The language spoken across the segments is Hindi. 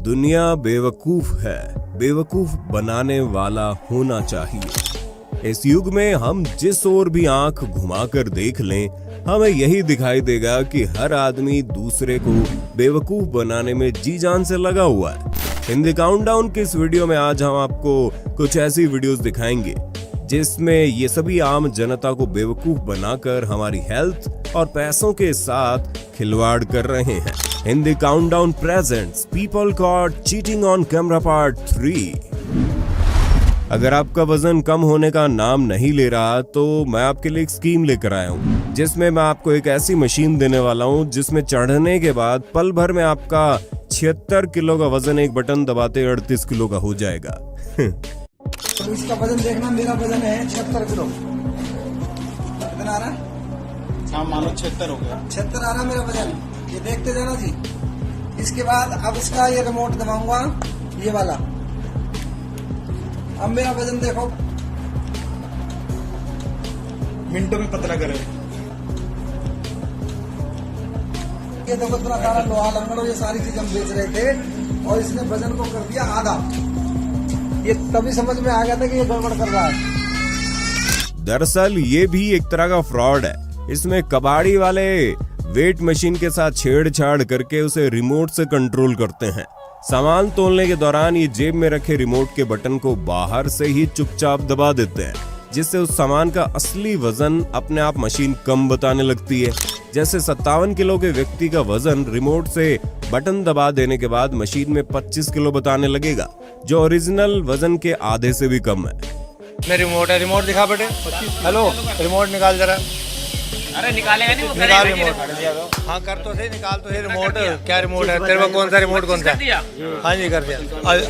दुनिया बेवकूफ है, बेवकूफ बनाने वाला होना चाहिए। इस युग में हम जिस ओर भी आंख घुमाकर देख लें, हमें यही दिखाई देगा कि हर आदमी दूसरे को बेवकूफ बनाने में जी जान से लगा हुआ है। हिंदी काउंटडाउन के इस वीडियो में आज हम आपको कुछ ऐसी वीडियोस दिखाएंगे जिसमें ये सभी आम जनता को बेवकूफ बनाकर हमारी हेल्थ और पैसों के साथ खिलवाड़ कर रहे हैं। Hindi countdown presents people caught cheating on camera part 3। अगर आपका वजन कम होने का नाम नहीं ले रहा तो मैं आपके लिए एक स्कीम लेकर आया हूँ, जिसमें मैं आपको एक ऐसी मशीन देने वाला हूँ जिसमें चढ़ने के बाद पल भर में आपका 76 किलो का वजन एक बटन दबाते 38 किलो का हो जाएगा। तो इसका वजन देखना, मेरा वजन है 76 किलो। कितना आ रहा है? हाँ, मानो 76 हो गया। 76 आ रहा मेरा वजन, ये देखते जाना जी। इसके बाद अब इसका ये रिमोट दबाऊंगा, ये वाला। अब मेरा वजन देखो, मिनटों में पता करे। ये देखो इतना सारा लोहा लंगड़, ये सारी चीज हम बेच रहे थे और इसने वजन को कर दिया आधा। ये तभी समझ में आ गया था कि ये गड़बड़ कर रहा है। दरअसल ये भी एक तरह का फ्रॉड है। इसमें कबाड़ी वाले वेट मशीन के साथ छेड़छाड़ करके उसे रिमोट से कंट्रोल करते हैं। सामान तोलने के दौरान ये जेब में रखे रिमोट के बटन को बाहर से ही चुपचाप दबा देते हैं, जिससे उस सामान का असली वजन अपने आप मशीन कम बताने लगती है। जैसे 57 किलो के व्यक्ति का वजन रिमोट से बटन दबा देने के बाद मशीन में 25 किलो बताने लगेगा, जो ओरिजिनल वजन के आधे से भी कम है। मैं रिमोट है, रिमोट दिखा बेटे। हेलो, रिमोट निकाल जरा। अरे निकालेगा नहीं, वो निकाल रिमोट। हाँ कर तो सही, निकाल तो सही रिमोट। क्या रिमोट है तेरे पास? कौन सा रिमोट? कौन सा? हाँ जी कर दिया।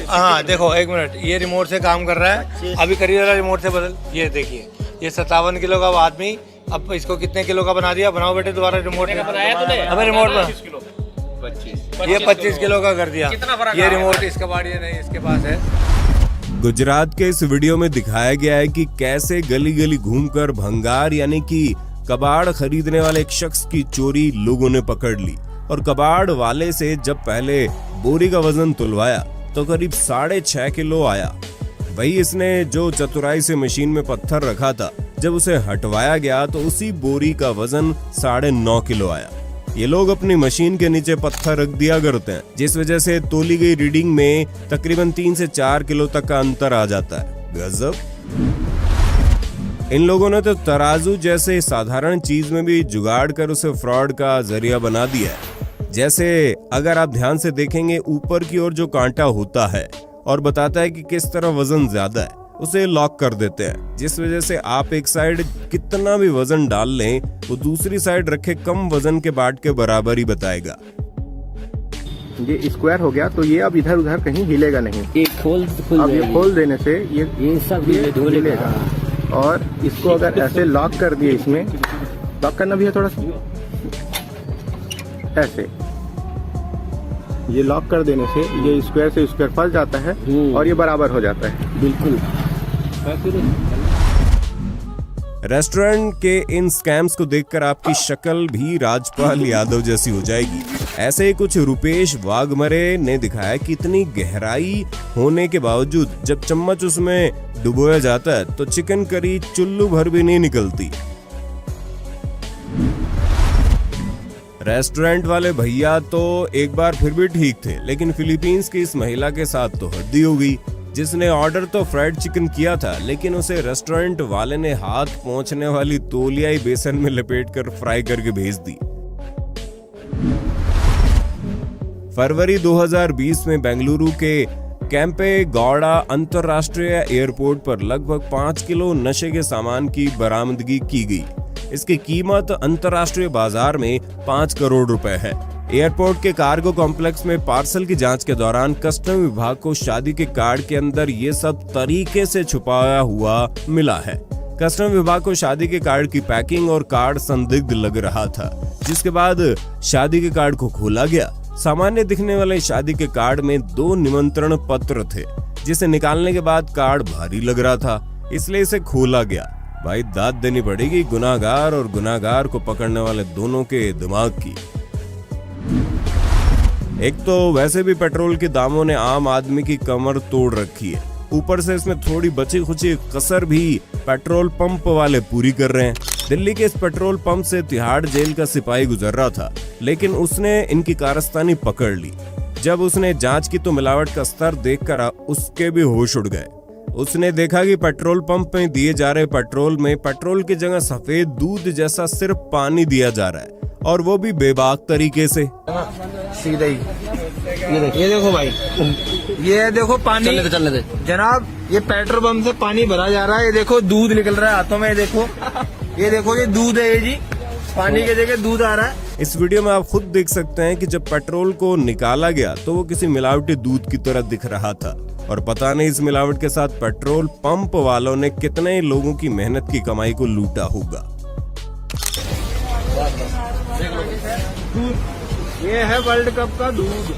हाँ देखो एक मिनट, ये रिमोट से काम कर रहा है। अभी करिए जरा रिमोट से बदल। ये देखिए, ये 57 किलो का आदमी अब इसको कितने किलो का बना दिया? बनाओ बेटे दोबारा रिमोट। अबे रिमोट बना, ये 25 किलो का कर दिया। ये रिमोट इसका बाड़ी नहीं, इसके पास है। गुजरात के इस वीडियो में दिखाया गया है कि कैसे गली गली घूमकर भंगार यानी कि कबाड़ खरीदने वाले एक शख्स की चोरी लोगों ने पकड़ ली, और कबाड़ वाले से जब पहले बोरी का वजन तुलवाया तो करीब 6.5 किलो आया। वही इसने जो चतुराई से मशीन में पत्थर रखा था, जब उसे हटवाया गया तो उसी बोरी का वजन 9.5 किलो आया। ये लोग अपनी मशीन के नीचे पत्थर रख दिया करते हैं, जिस वजह से तोली गई रीडिंग में तकरीबन 3 से 4 किलो तक का अंतर आ जाता है। गजब। इन लोगों ने तो तराजू जैसे साधारण चीज में भी जुगाड़ कर उसे फ्रॉड का जरिया बना दिया है। जैसे अगर आप ध्यान से देखेंगे, ऊपर की ओर जो कांटा होता है और बताता है कि किस तरह वजन ज्यादा है, उसे लॉक कर देते हैं, जिस वजह से आप एक साइड कितना भी वजन डाल लें, वो दूसरी साइड रखे कम वजन के बाट के बराबर ही बताएगा। ये स्क्वायर हो गया तो ये अब इधर उधर कहीं हिलेगा नहीं। ये अब ये खोल देने से ये सब हिलेगा। और इसको अगर ऐसे लॉक कर दिए, इसमें लॉक करना भी है थोड़ा सा ऐसे, ये लॉक कर देने से ये स्क्वायर से स्क्वायर फंस जाता है और ये बराबर हो जाता है। बिल्कुल। रेस्टोरेंट के इन स्कैम्स को देखकर आपकी शक्ल भी राजपाल यादव जैसी हो जाएगी। ऐसे ही कुछ रुपेश वाघमरे ने दिखाया कि इतनी गहराई होने के बावजूद जब चम्मच उसमें डुबोया जाता है तो चिकन करी चुल्लू भर भी नहीं निकलती। रेस्टोरेंट वाले भैया तो एक बार फिर भी ठीक थे, लेकिन फिलीपींस की इस महिला के साथ तो हद्दी हो गई, जिसने ऑर्डर तो फ्राइड चिकन किया था, लेकिन उसे रेस्टोरेंट वाले ने हाथ पहुंचने वाली तौलिया ही बेसन में लपेटकर फ्राई करके भेज दी। फरवरी 2020 में बेंगलुरु के कैंपे गौड़ा अंतरराष्ट्रीय एयरपोर्ट पर लगभग 5 किलो नशे के सामान की बरामदगी की गई। इसकी कीमत अंतरराष्ट्रीय बाजार में 5 करोड़ रुपए है। एयरपोर्ट के कार्गो कॉम्प्लेक्स में पार्सल की जांच के दौरान कस्टम विभाग को शादी के कार्ड के अंदर ये सब तरीके से छुपाया हुआ मिला है। कस्टम विभाग को शादी के कार्ड की पैकिंग और कार्ड संदिग्ध लग रहा था, जिसके बाद शादी के कार्ड को खोला गया। सामान्य दिखने वाले शादी के कार्ड में 2 निमंत्रण पत्र थे, जिसे निकालने के बाद कार्ड भारी लग रहा था, इसलिए इसे खोला गया। भाई दाद देनी पड़ेगी गुनाहगार और गुनाहगार को पकड़ने वाले दोनों के दिमाग की। एक तो वैसे भी पेट्रोल के दामों ने आम आदमी की कमर तोड़ रखी है, ऊपर से इसमें थोड़ी बची खुची कसर भी पेट्रोल पंप वाले पूरी कर रहे हैं। दिल्ली के इस पेट्रोल पंप से तिहाड़ जेल का सिपाही गुजर रहा था, लेकिन उसने इनकी कारस्तानी पकड़ ली। जब उसने जांच की तो मिलावट का स्तर देखकर उसके भी होश उड़ गए। उसने देखा कि पेट्रोल पंप में दिए जा रहे पेट्रोल में पेट्रोल की जगह सफेद दूध जैसा सिर्फ पानी दिया जा रहा है, और वो भी बेबाक तरीके से। सीधा ही ये देखो भाई, ये देखो पानी चलने दे जनाब, ये पेट्रोल पंप से पानी भरा जा रहा है। ये देखो दूध निकल रहा है हाथों में, ये देखो ये दूध है, ये जी पानी के जगह दूध आ रहा है। इस वीडियो में आप खुद देख सकते हैं कि जब पेट्रोल को निकाला गया तो वो किसी मिलावटी दूध की तरह दिख रहा था, और पता नहीं इस मिलावट के साथ पेट्रोल पंप वालों ने कितने लोगों की मेहनत की कमाई को लूटा होगा। ये है वर्ल्ड कप का दूध।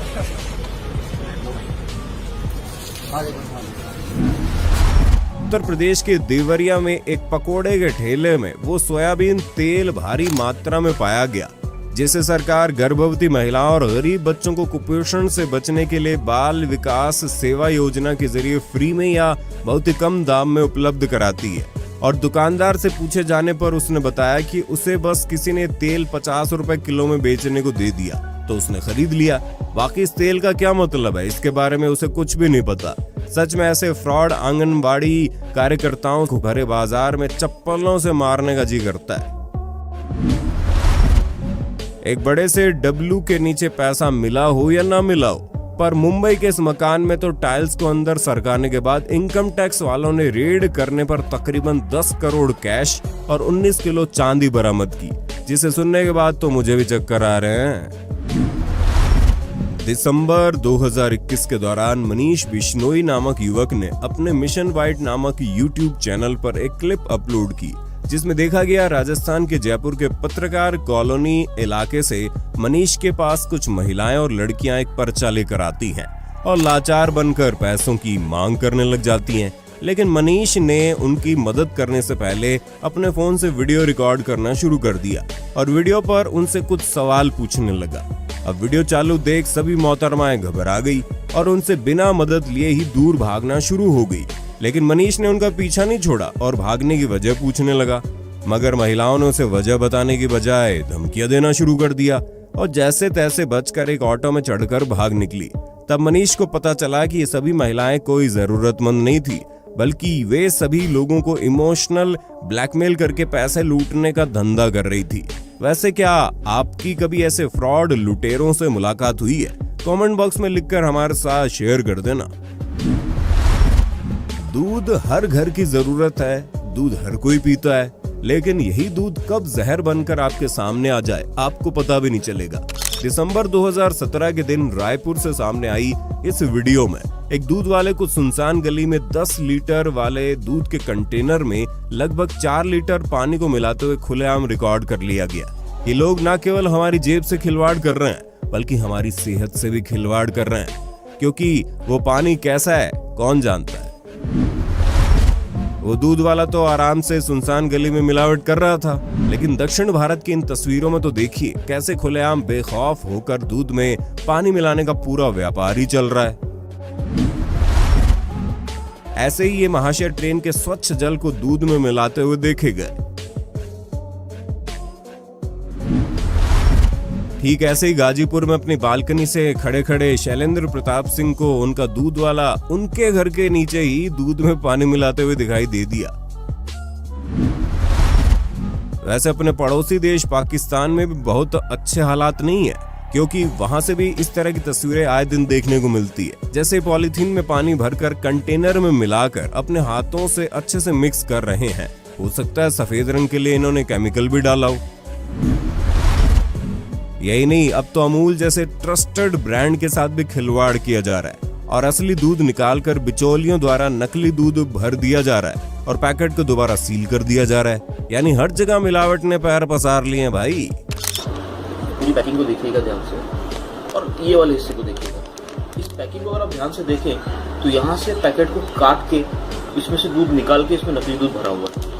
उत्तर प्रदेश के देवरिया में एक पकोड़े के ठेले में वो सोयाबीन तेल भारी मात्रा में पाया गया, जिसे सरकार गर्भवती महिलाओं और गरीब बच्चों को कुपोषण से बचने के लिए बाल विकास सेवा योजना के जरिए फ्री में या बहुत ही कम दाम में उपलब्ध कराती है। और दुकानदार से पूछे जाने पर उसने बताया कि उसे बस किसी ने तेल 50 रुपए किलो में बेचने को दे दिया तो उसने खरीद लिया। बाकी इस तेल का क्या मतलब है, इसके बारे में उसे कुछ भी नहीं पता। सच में ऐसे फ्रॉड आंगनबाड़ी कार्यकर्ताओं को भरे बाजार में चप्पलों से मारने का जी करता है। एक बड़े से डब्लू के नीचे पैसा मिला हो या ना मिला हो, पर मुंबई के इस मकान में तो टाइल्स को अंदर सरकाने के बाद इनकम टैक्स वालों ने रेड करने पर तकरीबन 10 करोड़ कैश और 19 किलो चांदी बरामद की, जिसे सुनने के बाद तो मुझे भी चक्कर आ रहे हैं। दिसंबर 2021 के दौरान मनीष बिश्नोई नामक युवक ने अपने मिशन वाइट नामक यूट्यूब चैनल पर एक क्लिप अपलोड की, जिसमें देखा गया राजस्थान के जयपुर के पत्रकार कॉलोनी इलाके से मनीष के पास कुछ महिलाएं और लड़कियां एक पर्चा लेकर आती हैं और लाचार बनकर पैसों की मांग करने लग जाती हैं। लेकिन मनीष ने उनकी मदद करने से पहले अपने फोन से वीडियो रिकॉर्ड करना शुरू कर दिया और वीडियो पर उनसे कुछ सवाल पूछने लगा। अब वीडियो चालू देख सभी मोहतरमाएं घबरा गई और उनसे बिना मदद लिए ही दूर भागना शुरू हो गई। लेकिन मनीष ने उनका पीछा नहीं छोड़ा और भागने की वजह पूछने लगा, मगर महिलाओं ने उसे वजह बताने की बजाय धमकियां देना शुरू कर दिया और जैसे तैसे बचकर एक ऑटो में चढ़कर भाग निकली। तब मनीष को पता चला कि ये सभी महिलाएं कोई जरूरतमंद नहीं थी, बल्कि वे सभी लोगों को इमोशनल ब्लैकमेल करके पैसे लूटने का धंधा कर रही थी। वैसे क्या आपकी कभी ऐसे फ्रॉड लुटेरों से मुलाकात हुई है? कमेंट बॉक्स में लिखकर हमारे साथ शेयर कर देना। दूध हर घर की जरूरत है, दूध हर कोई पीता है, लेकिन यही दूध कब जहर बनकर आपके सामने आ जाए आपको पता भी नहीं चलेगा। दिसंबर 2017 के दिन रायपुर से सामने आई इस वीडियो में एक दूध वाले को सुनसान गली में 10 लीटर वाले दूध के कंटेनर में लगभग 4 लीटर पानी को मिलाते हुए खुलेआम रिकॉर्ड कर लिया गया। ये लोग न केवल हमारी जेब से खिलवाड़ कर रहे हैं, बल्कि हमारी सेहत से भी खिलवाड़ कर रहे हैं, क्योंकि वो पानी कैसा है कौन जानता है। वो दूध वाला तो आराम से सुनसान गली में मिलावट कर रहा था, लेकिन दक्षिण भारत की इन तस्वीरों में तो देखिए कैसे खुलेआम बेखौफ होकर दूध में पानी मिलाने का पूरा व्यापार ही चल रहा है। ऐसे ही ये महाशय ट्रेन के स्वच्छ जल को दूध में मिलाते हुए देखे गए। ठीक ऐसे ही गाजीपुर में अपनी बालकनी से खड़े खड़े शैलेंद्र प्रताप सिंह को उनका दूध वाला उनके घर के नीचे ही दूध में पानी मिलाते हुए दिखाई दे दिया। वैसे अपने पड़ोसी देश पाकिस्तान में भी बहुत अच्छे हालात नहीं है, क्योंकि वहां से भी इस तरह की तस्वीरें आए दिन देखने को मिलती है। जैसे पॉलीथीन में पानी भरकर कंटेनर में मिलाकर अपने हाथों से अच्छे से मिक्स कर रहे हैं। हो सकता है सफेद रंग के लिए इन्होंने केमिकल भी डाला हो। यही नहीं, अब तो अमूल जैसे ट्रस्टेड ब्रांड के साथ भी खिलवाड़ किया जा रहा है और असली दूध निकालकर बिचौलियों द्वारा नकली दूध भर दिया जा रहा है और पैकेट को दोबारा सील कर दिया जा रहा है। यानी हर जगह मिलावट ने पैर पसार लिए हैं भाई। पूरी पैकिंग को देखिएगा ध्यान से और ये वाले हिस्से को देखिएगा। इस पैकिंग को अगर आप ध्यान से देखें तो यहाँ से पैकेट को काट के इसमें से दूध निकाल के इसमें नकली दूध भरा हुआ है।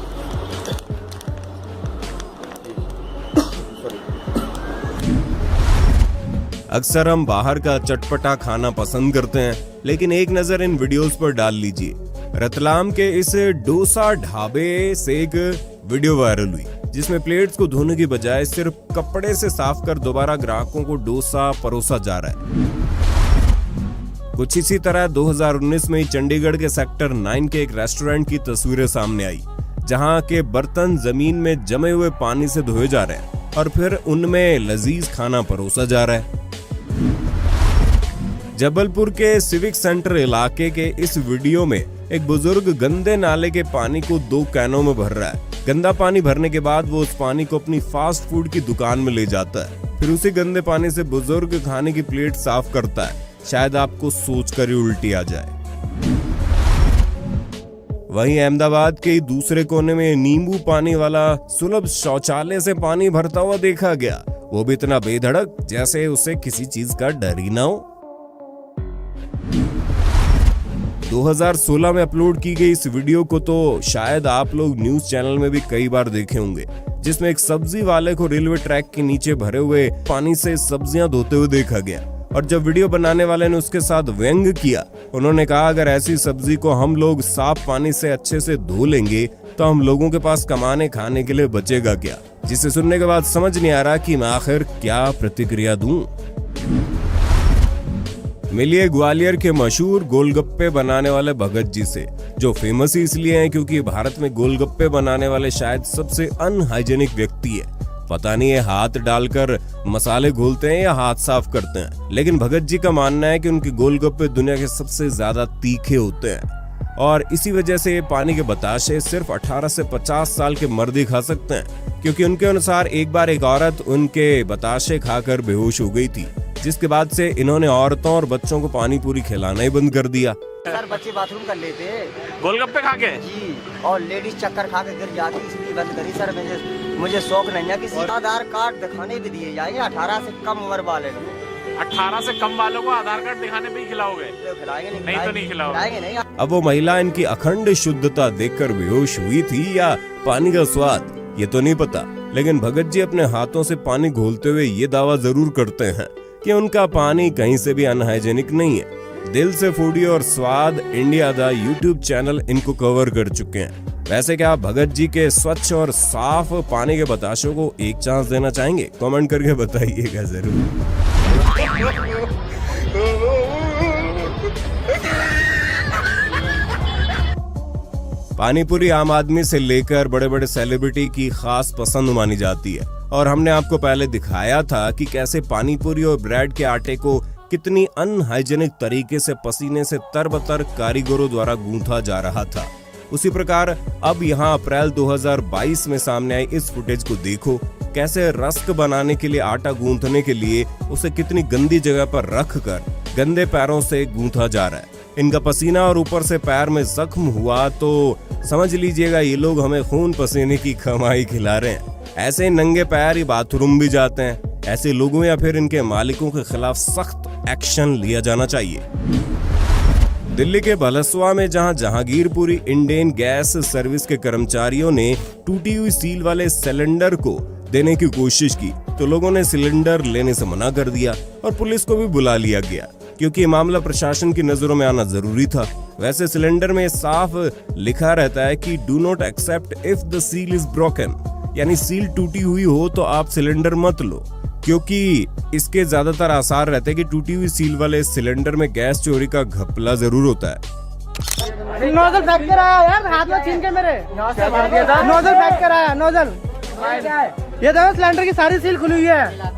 अक्सर हम बाहर का चटपटा खाना पसंद करते हैं, लेकिन एक नजर इन वीडियोस पर डाल लीजिए। रतलाम के इस डोसा ढाबे से एक वीडियो वायरल हुई जिसमें प्लेट्स को धोने की बजाय सिर्फ कपड़े से साफ कर दोबारा ग्राहकों को डोसा परोसा जा रहा है। कुछ इसी तरह 2019 में चंडीगढ़ के सेक्टर 9 के एक रेस्टोरेंट की तस्वीरें सामने आई, जहां के बर्तन जमीन में जमे हुए पानी से धोए जा रहे हैं और फिर उनमें लजीज खाना परोसा जा रहा है। जबलपुर के सिविक सेंटर इलाके के इस वीडियो में एक बुजुर्ग गंदे नाले के पानी को 2 कैनों में भर रहा है। गंदा पानी भरने के बाद वो उस पानी को अपनी फास्ट फूड की दुकान में ले जाता है। फिर उसी गंदे पानी से बुजुर्ग खाने की प्लेट साफ करता है। शायद आपको सोचकर ही उल्टी आ जाए। वहीं अहमदाबाद के दूसरे कोने में नींबू पानी वाला सुलभ शौचालय से पानी भरता हुआ देखा गया, वो भी इतना बेधड़क जैसे उसे किसी चीज का डर ही ना हो। 2016 में अपलोड की गई इस वीडियो को तो शायद आप लोग न्यूज चैनल में भी कई बार देखे होंगे, जिसमें एक सब्जी वाले को रेलवे ट्रैक के नीचे भरे हुए पानी से सब्जियां धोते हुए देखा गया। और जब वीडियो बनाने वाले ने उसके साथ व्यंग किया, उन्होंने कहा अगर ऐसी सब्जी को हम लोग साफ पानी से अच्छे से धो लेंगे तो हम लोगों के पास कमाने खाने के लिए बचेगा क्या। जिसे सुनने के बाद समझ नहीं आ रहा कि मैं आखिर क्या प्रतिक्रिया दूं। मिलिए ग्वालियर के मशहूर गोलगप्पे बनाने वाले भगत जी से, जो फेमस ही इसलिए हैं क्योंकि भारत में गोलगप्पे बनाने वाले शायद सबसे अनहाइजेनिक व्यक्ति है। पता नहीं है हाथ डालकर मसाले घोलते हैं या हाथ साफ करते हैं, लेकिन भगत जी का मानना है कि उनके गोलगप्पे दुनिया के सबसे ज्यादा तीखे होते हैं और इसी वजह से ये पानी के बताशे सिर्फ 18 से 50 साल के मर्द ही खा सकते हैं, क्योंकि उनके अनुसार एक बार एक औरत उनके बताशे खाकर बेहोश हो गई थी, जिसके बाद से इन्होंने औरतों और बच्चों को पानी पूरी खिलाना ही बंद कर दिया। सर बच्चे बाथरूम कर लेते गोलगप्पे खा के जी, और लेडीज चक्कर खा के गिर जाती, इसलिए बंद करी सर। मुझे शौक नहीं है किसी आधार कार्ड दिखाने भी दिए जाएंगे 18 से कम उम्र वाले को। 18 से कम वालों को आधार कार्ड दिखाने पे ही खिलाओगे? खिलाएंगे नहीं तो नहीं खिलाओगे नहीं। अब वो महिला इनकी अखंड शुद्धता देखकर बेहोश हुई थी या पानी का स्वाद, ये तो नहीं पता, लेकिन भगत जी अपने हाथों से पानी घोलते हुए ये दावा जरूर करते हैं कि उनका पानी कहीं से भी अनहाइजेनिक नहीं है। दिल से फूडी और स्वाद इंडिया दा यूट्यूब चैनल इनको कवर कर चुके हैं। वैसे क्या आप भगत जी के स्वच्छ और साफ पानी के बताशों को एक चांस देना चाहेंगे? कमेंट करके बताइएगा जरूर। पानीपुरी आम आदमी से लेकर बड़े बड़े सेलिब्रिटी की खास पसंद मानी जाती है और हमने आपको पहले दिखाया था कि कैसे पानीपुरी और ब्रेड के आटे को कितनी अनहाइजेनिक तरीके से पसीने से तरबतर कारीगरों द्वारा गूंथा जा रहा था। उसी प्रकार अब यहाँ अप्रैल 2022 में सामने आई इस फुटेज को देखो, कैसे रस्क बनाने के लिए आटा गूंथने के लिए उसे कितनी गंदी जगह पर रख कर गंदे पैरों से गूंथा जा रहा है। इनका पसीना और ऊपर से पैर में जख्म हुआ तो समझ लीजिएगा ये लोग हमें खून पसीने की कमाई खिला रहे हैं। ऐसे नंगे पैर ही बाथरूम भी जाते हैं। ऐसे लोगों या फिर इनके मालिकों के खिलाफ सख्त एक्शन लिया जाना चाहिए। दिल्ली के भलसवा में जहां जहांगीरपुरी इंडेन गैस सर्विस के कर्मचारियों ने टूटी हुई सील वाले सिलेंडर को देने की कोशिश की तो लोगों ने सिलेंडर लेने से मना कर दिया और पुलिस को भी बुला लिया गया, क्योंकि ये मामला प्रशासन की नजरों में आना जरूरी था। वैसे सिलेंडर में साफ लिखा रहता है कि do not accept if the seal is broken, यानी सील टूटी हुई हो तो आप सिलेंडर मत लो, क्योंकि इसके ज्यादातर आसार रहते हैं कि टूटी हुई सील वाले सिलेंडर में गैस चोरी का घपला जरूर होता है। नोजल फेंक कर आया यार, हाथ में छीन के मेरे नोजल फेंक कर आया। नोजल ये देखो सिलेंडर की सारी सील खुली हुई है।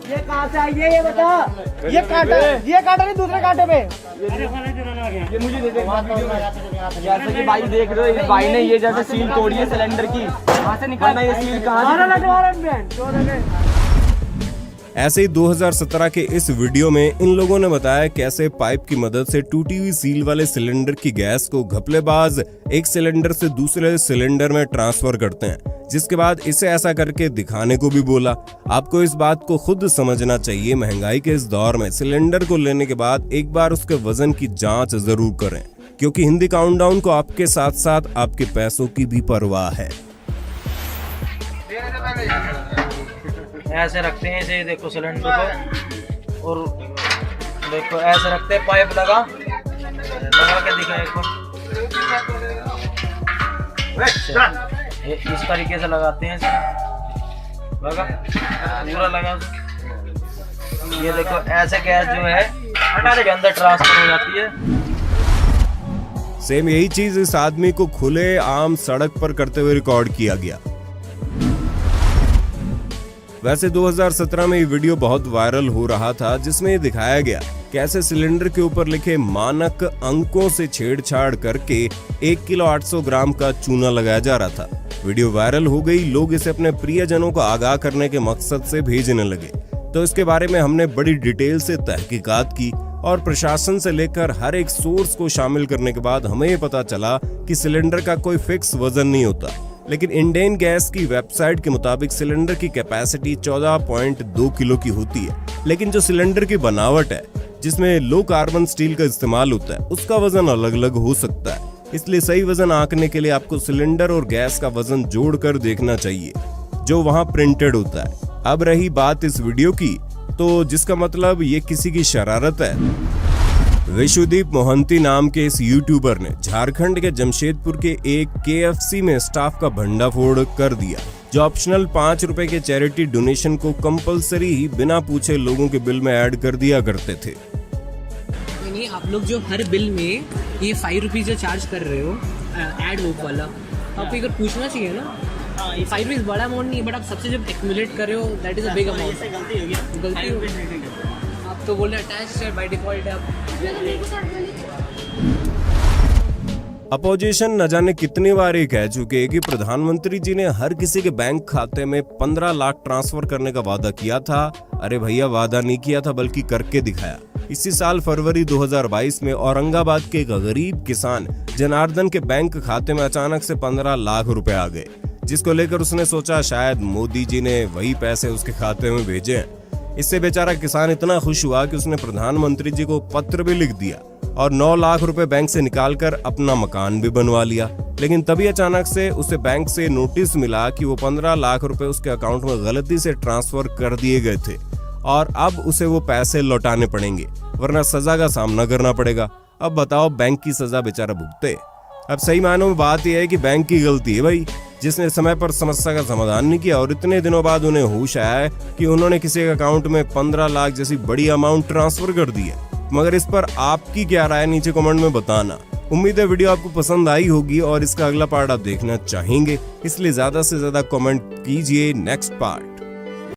ये कहाँ से आई है ये बता। ये कांटा नहीं, दूसरे कांटे पे ये मुझे दे दे। जैसे कि भाई देख रहे हो, भाई ने ये जैसे सील तोड़ी है सिलेंडर की, कहाँ से निकालना ये सील कहाँ। ऐसे ही 2017 के इस वीडियो में इन लोगों ने बताया कैसे पाइप की मदद से टूटी हुई सील वाले सिलेंडर की गैस को घपलेबाज एक सिलेंडर से दूसरे सिलेंडर में ट्रांसफर करते हैं, जिसके बाद इसे ऐसा करके दिखाने को भी बोला। आपको इस बात को खुद समझना चाहिए, महंगाई के इस दौर में सिलेंडर को लेने के बाद एक बार उसके वजन की जांच जरूर करें, क्योंकि हिंदी काउंटडाउन को आपके साथ साथ आपके पैसों की भी परवाह है। ऐसे रखते हैं इसे, देखो सिलेंडर को और देखो ऐसे रखते हैं, पाइप लगा के दिखा एक बार, ये इस तरीके से लगाते हैं इसमें, लगा पूरा लगा। ये देखो ऐसे गैस जो है इसके अंदर ट्रांसफर हो जाती है। सेम यही चीज इस आदमी को खुले आम सड़क पर करते हुए रिकॉर्ड किया गया। वैसे 2017 में ये वीडियो बहुत वायरल हो रहा था, जिसमें ये दिखाया गया कैसे सिलेंडर के ऊपर लिखे मानक अंकों से छेड़छाड़ करके 1 किलो 800 ग्राम का चूना लगाया जा रहा था। वीडियो वायरल हो गई, लोग इसे अपने प्रियजनों को आगाह करने के मकसद से भेजने लगे। तो इसके बारे में हमने बड़ी डिटेल से तहकीकात की और प्रशासन से लेकर हर एक सोर्स को शामिल करने के बाद हमें ये पता चला कि सिलेंडर का कोई फिक्स वजन नहीं होता, लेकिन इंडेन गैस की वेबसाइट के मुताबिक सिलेंडर की कैपेसिटी 14.2 किलो की होती है। लेकिन जो सिलेंडर की बनावट है, जिसमें लो कार्बन स्टील का इस्तेमाल होता है, उसका वजन अलग अलग हो सकता है। इसलिए सही वजन आंकने के लिए आपको सिलेंडर और गैस का वजन जोड़कर देखना चाहिए, जो वहां प्रिंटेड होता है। अब रही बात इस वीडियो की, तो जिसका मतलब ये किसी की शरारत है। विश्वदीप मोहंती नाम के इस यूट्यूबर ने झारखंड के जमशेदपुर के एक KFC में स्टाफ का भंडाफोड़ कर दिया, जो ऑप्शनल 5 रुपए के चैरिटी डोनेशन को कंपलसरी ही बिना पूछे लोगों के बिल में ऐड कर दिया करते थे। नहीं, आप लोग जो हर बिल में ये 5 रुपीज जो चार्ज कर रहे हो एड होप वाला, आपको एक पूछना चाहिए ना। 5 रुपीज बड़ा अमाउंट नहीं है, बट आप सबसे जब एक्यूमुलेट कर रहे हो that is a big amount. गलती हो गई, आप तो बोल रहे अटैच है बाय डिफॉल्ट है। अपोजिशन न जाने कितनी बार ये कह चुके हैं कि प्रधानमंत्री जी ने हर किसी के बैंक खाते में 15 लाख ट्रांसफर करने का वादा किया था। अरे भैया, वादा नहीं किया था बल्कि करके दिखाया। इसी साल फरवरी 2022 में औरंगाबाद के एक गरीब किसान जनार्दन के बैंक खाते में अचानक से 15 लाख रुपए आ गए, जिसको लेकर उसने सोचा शायद मोदी जी ने वही पैसे उसके खाते में भेजे हैं। इससे बेचारा किसान इतना खुश हुआ कि उसने प्रधानमंत्री जी को पत्र भी लिख दिया और 9 लाख रुपए बैंक से निकालकर अपना मकान भी बनवा लिया। लेकिन तभी अचानक से उसे बैंक से नोटिस मिला कि वो 15 लाख रुपए उसके अकाउंट में गलती से ट्रांसफर कर दिए गए थे और अब उसे वो पैसे लौटाने पड़ेंगे, वरना सजा का सामना करना पड़ेगा। अब बताओ, बैंक की सजा बेचारा भुगते। अब सही मायनों में बात यह है कि बैंक की गलती है भाई, जिसने समय पर समस्या का समाधान नहीं किया और इतने दिनों बाद उन्हें होश आया है कि उन्होंने किसी के अकाउंट में 15 लाख जैसी बड़ी अमाउंट ट्रांसफर कर दी है। मगर इस पर आपकी क्या राय, नीचे कमेंट में बताना। उम्मीद है वीडियो आपको पसंद आई होगी और इसका अगला पार्ट आप देखना चाहेंगे, इसलिए ज्यादा से ज्यादा कमेंट कीजिए नेक्स्ट पार्ट।